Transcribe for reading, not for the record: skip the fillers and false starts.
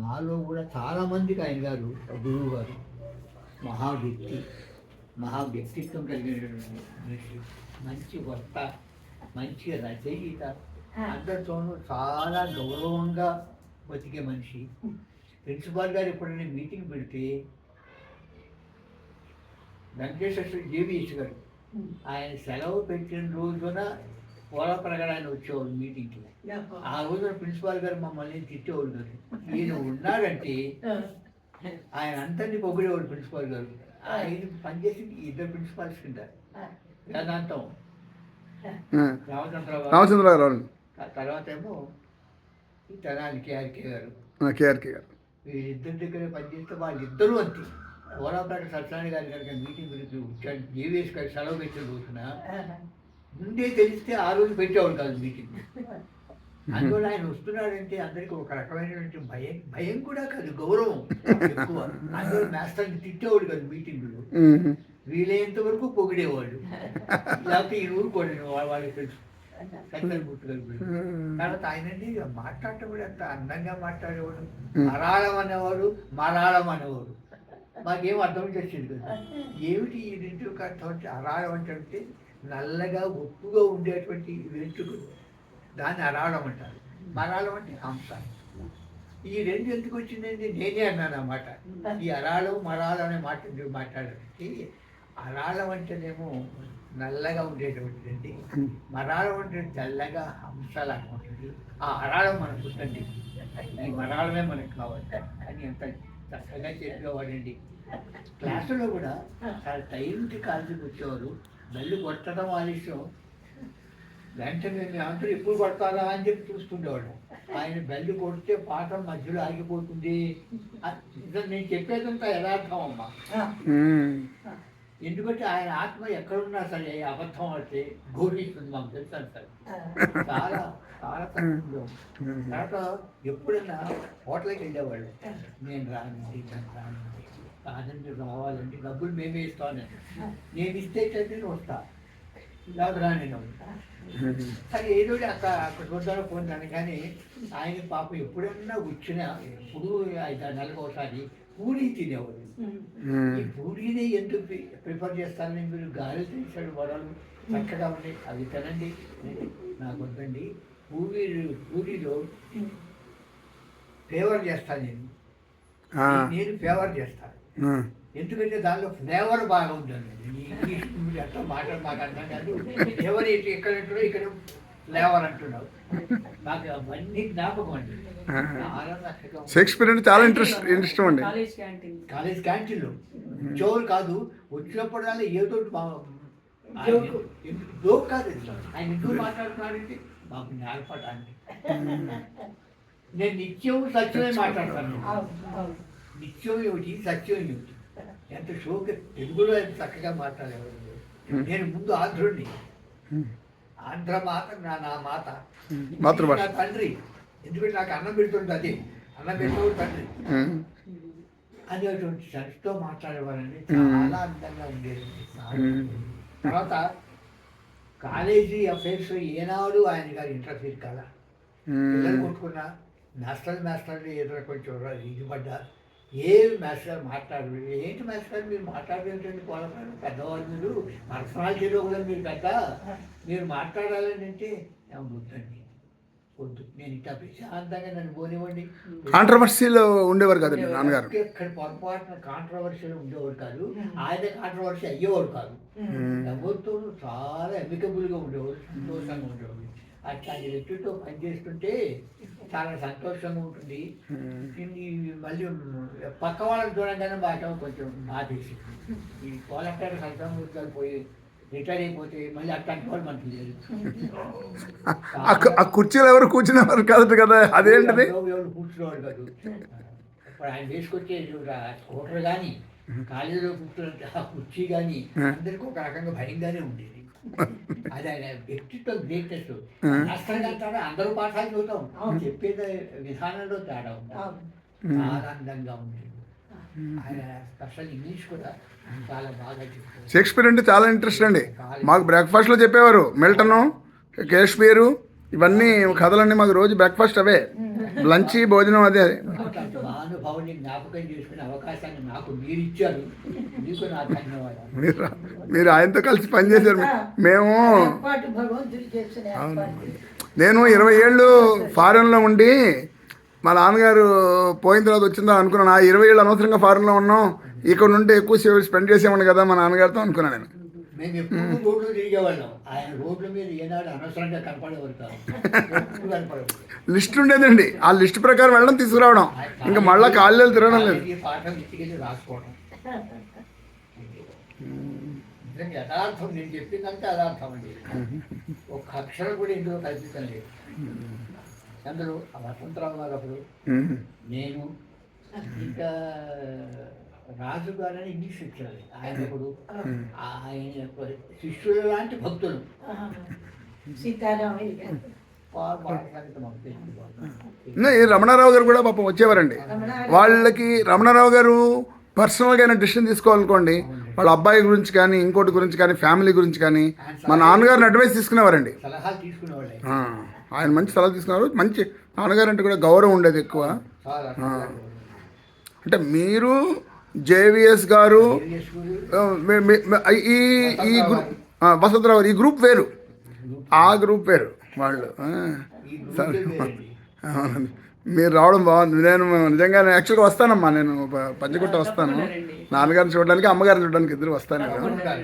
మాలో కూడా చాలామందికి ఆయన గారు గురువు గారు. మహా వ్యక్తి, మహా వ్యక్తిత్వం కలిగినటువంటి మనిషి, మంచి వక్త, మంచి రచయిత, అందరితోనూ చాలా గౌరవంగా బతికే మనిషి. ప్రిన్సిపాల్ గారు ఎప్పుడైనా మీటింగ్ పెడితే వెంకటేశ్వర జేబీఎస్ గారు ఆయన సెలవు పెట్టిన రోజున పోలప్రగడ ఆయన వచ్చేవాడు మీటింగ్కి. ఆ రోజున ప్రిన్సిపాల్ గారు మమ్మల్ని తిట్టేవాడు కాదు. ఈయన ఉన్నాడంటే ఆయన అందరినీ పొగిడేవాడు ప్రిన్సిపాల్ గారు. ఆయన పనిచేసింది ఇద్దరు ప్రిన్సిపాల్స్ కింద, వేదాంతం రామచంద్రరావు, తర్వాత ఏమో తెనాలి కేఆర్కే గారు. వీళ్ళిద్దరి దగ్గర పనిచేస్తే వాళ్ళిద్దరూ అంతే. పోలప్రగడ సత్యనారాయణ గారి కనుక మీటింగ్ గురించి వచ్చాడు, జేవీఎస్ గారు సెలవు పెట్టిన రోజున ముందే తెలిస్తే ఆ రోజు పెట్టేవాడు కాదు మీటింగ్. అందువల్ల ఆయన వస్తున్నాడంటే అందరికీ ఒక రకమైనటువంటి భయం కూడా కాదు, గౌరవం ఎక్కువ. అందువల్ల మాస్టర్ని తిట్టేవాడు కాదు మీటింగ్లో, వీలైనంత వరకు పొగిడేవాళ్ళు. లేకపోతే ఈ ఊరుకోండి వాళ్ళకి తెలుసు తర్వాత ఆయనండి మాట్లాడటం కూడా అంత అందంగా మాట్లాడేవాడు. మరాళం అనేవాడు, మరాళం అనేవాడు. మాకేం అర్థం చేసేది కదా, ఏమిటి ఈ రెండు కాబట్టి అరాళం అంటే నల్లగా ఉప్పుగా ఉండేటువంటి వెంట్రుకలు, దాన్ని అరాళం అంటారు. మరాళం అంటే హంస. ఈ రెండు ఎందుకు వచ్చిందండి నేనే అన్నాను అన్నమాట. ఈ అరాళం మరాళం అనే మాట మాట్లాడాలంటే, అరాళం అంటేనేమో నల్లగా ఉండేటువంటిదండి, మరాళం అంటే తెల్లగా హంసలాగా ఉంటుంది. ఆ అరాళం మనకు ఉంటుంది, ఈ మరాళమే మనకు కావాలి అని ఎంత చక్కగా చెప్పేవాడండి. క్లాసులో కూడా చాలా టైంకి కాలేజీకి వచ్చేవారు. బెల్లు కొట్టడం ఆలస్యం, వెంటనే అందరూ ఎప్పుడు కొడతారా అని చెప్పి చూస్తుండేవాడు. ఆయన బెల్లు కొడితే పాఠం మధ్యలో ఆగిపోతుంది. నేను చెప్పేదంతా యథార్థం అమ్మా. ఎందుకంటే ఆయన ఆత్మ ఎక్కడున్నా సరే అబద్ధం అంటే ఘోషిస్తుంది, మాకు తెలుసాను సార్. చాలా చాలా తక్కువ. తర్వాత ఎప్పుడైనా హోటల్కి వెళ్ళేవాళ్ళు, నేను రానండి కాదండి, రావాలండి, డబ్బులు మేమే ఇస్తానండి, నేను ఇస్తే నేను వస్తా, లేదా రాను. సరే ఏదో అక్కడ చూద్దాలో పోయిందని. కానీ ఆయన పాపం ఎప్పుడన్నా వచ్చినా ఎప్పుడు 5-6 నెలలకు ఒకసారి పూరీ తినేవాడు. ఈ పూరీనే ఎందుకు ప్రిఫర్ చేస్తారని, మీరు గారెలు తీసాడు, వడలు చక్కగా ఉన్నాయి, అవి తినండి. నాకు వద్దండి, పూరీలో ఫేవర్ చేస్తాను నేను ఫేవర్ చేస్తాను. ఎందుకంటే దానిలో ఫ్లేవర్ బాగా ఉంటుంది. ఇంగ్లీష్ మీరు ఎట్లా మాకు అర్థం కాదు. ఫ్లేవర్ ఎక్కడ అంటున్నావు, ఇక్కడ ఫ్లేవర్ అంటున్నావు. నాకు అవన్నీ జ్ఞాపకం అండి. షేక్స్పియర్ అంటే చాలా ఇష్టం అండి. కాలేజ్ క్యాంటీన్లో జోరు కాదు, వచ్చినప్పుడు ఏదో జోక్ కాదు, ఆయన ఎందుకు మాట్లాడుతున్నాడంటే మాకు జ్ఞాపకాన్ని. నేను నిత్యం సత్యమే మాట్లాడతాను, నిత్యం ఏమిటి సత్యం ఏమిటి, ఎంత షోకి తెలుగులో ఎంత చక్కగా మాట్లాడేవాడు. నేను ముందు ఆంధ్రుడిని, ఆంధ్ర మాత నా మాత, నా తండ్రి. ఎందుకంటే నాకు అన్నం పెడుతుంది, అదే అన్నం పెట్టేవాడు తండ్రి అనేటువంటి సరితో మాట్లాడేవారండి. చాలా అందంగా ఉండేది. తర్వాత కాలేజీ అఫైర్స్ ఏనాడు ఆయన గారు ఇంటర్ఫీర్ కాదా. పిల్లలు కొట్టుకున్నా మాస్టర్లు ఏదో కొంచెం ఇది పడ్డా, ఏమి మాస్టర్ మాట్లాడరు. ఏంటి మాస్టర్ మీరు మాట్లాడేటండి, పోలపడి పెద్దవాళ్ళు, మీరు పర్సనాలిటీలో కూడా మీరు పెద్ద, మీరు మాట్లాడాలని అంటే వద్దండి, వద్దు, నేను ఇట్లా ప్రశాంతంగా నన్ను పోనివ్వండి. కాంట్రవర్సీలో ఉండేవారు కాదు నాన్నగారు, ఎక్కడ పొరపాటున కాంట్రవర్సీలో ఉండేవాడు కాదు, ఆయన కాంట్రవర్సీ అయ్యేవాడు కాదు. ఎవరితో చాలా ఎమికబుల్గా ఉండేవాడు, సంతోషంగా ఉండేవాడు. అట్లాంటి వ్యక్తితో పనిచేస్తుంటే చాలా సంతోషంగా ఉంటుంది. మళ్ళీ పక్క వాళ్ళని చూడంగానే బాగా కొంచెం బాధేసి, ఈ పోలక్టర్ సంతోషాలు పోయి రిటైర్ అయిపోతే మళ్ళీ అట్లాంటి వాళ్ళు మనకి లేదు. ఆ కుర్చీలో ఎవరు కూర్చునేవారు కాదు కదా, అదేంటది ఎవరు కూర్చునేవాడు కాదు. ఇప్పుడు ఆయన వేసుకొచ్చే స్కూటర్ కానీ కాలేజీలో కూర్చున్న ఆ కుర్చీ కానీ అందరికీ ఒక రకంగా భయంగానే ఉండేది. అది ఆయన వ్యక్తిత్వం గ్రేట్నెస్. శాస్త్రంగా అంటారా, అందరూ పాఠాలు చదువుతాం, చెప్పేది విధానంలో తేడా ఉంటుంది. చాలా అందంగా ఉండేది ఆయన. స్పెషల్ ఇంగ్లీష్ కూడా చాలా బాగా చెప్పారు. షేక్స్పియర్ అంటే చాలా ఇంట్రెస్ట్ అండి. మాకు బ్రేక్ఫాస్ట్లో చెప్పేవారు మిల్టను, షేక్స్పియరు, ఇవన్నీ కథలన్నీ మాకు రోజు బ్రేక్ఫాస్ట్ అవే, లంచ్ భోజనం అదే. అట్లాంటి మహానుభావుని జ్ఞాపకం చేసుకునే అవకాశాన్ని నాకు మీరు ఇచ్చారు, మీకు నా ధన్యవాదాలు. మీరు ఆయనతో కలిసి పనిచేశారు. మేము ఏర్పాటు భగవంతుడు చేసిన ఏర్పాటు. నేను 20 ఏళ్ళు ఫారెన్లో ఉండి మా నాన్నగారు పోయిన తర్వాత వచ్చిందా అనుకున్నాను. ఆ 20 ఏళ్ళు అనవసరంగా ఫారెన్లో ఉన్నాం, ఇక్కడ నుండి ఎక్కువ సేవ స్పెండ్ చేసేవాడిని కదా మా నాన్నగారితో అనుకున్నాను నేను. మేము ఎప్పుడు రోడ్లు తిరిగేవాళ్ళం, ఆయన రోడ్ల మీద ఏనాడు అనవసరంగా కనపడేవారు కాదు, ఎప్పుడు కనపడేవారు. లిస్ట్ ఉండేదండి, ఆ లిస్ట్ ప్రకారం వెళ్ళడం తీసుకురావడం, ఇంకా మళ్ళీ కాళ్ళు తిరగడం లేదు. ఈ పాఠం ఇచ్చికెళ్ళి రాసుకోవడం నిజంగా యథార్థం. నేను చెప్పిందంటే యథార్థం అండి, ఒక్క అక్షరం కూడా ఇందులో కల్పితం లేదు. అందులో ఆ వసంతరావు గారు అప్పుడు, నేను ఇంకా రాజు గారని ఇంగ్లీష్ లెక్చరర్, ఆయన ఇప్పుడు ఆయన శిష్యుల లాంటి భక్తులు. సీతారామయ్య గారు. ఈ రమణారావు గారు కూడా పాపం వచ్చేవారండి. వాళ్ళకి రమణారావు గారు పర్సనల్గా అయినా డిసిషన్ తీసుకోవాలనుకోండి, వాళ్ళ అబ్బాయి గురించి కానీ ఇంకోటి గురించి కానీ ఫ్యామిలీ గురించి కానీ మా నాన్నగారిని అడ్వైస్ తీసుకునేవారండి. సలహాలు తీసుకునేవాళ్ళు. ఆయన మంచి సలహా తీసుకున్నారు. మంచి నాన్నగారు అంటే కూడా గౌరవం ఉండేది ఎక్కువ. అంటే మీరు జేవిఎస్ గారు ఈ ఈ గ్రూప్ వసంతరావు గారు ఈ గ్రూప్ వేరు, ఆ గ్రూప్ వేరు వాళ్ళు. సరే అవునండి, మీరు రావడం బాగుంది. నేను నిజంగా యాక్చువల్గా వస్తానమ్మా, నేను పంచగుట్ట వస్తాను నాన్నగారిని చూడడానికి, అమ్మగారిని చూడడానికి, ఇద్దరు వస్తాను. భగవంతుడు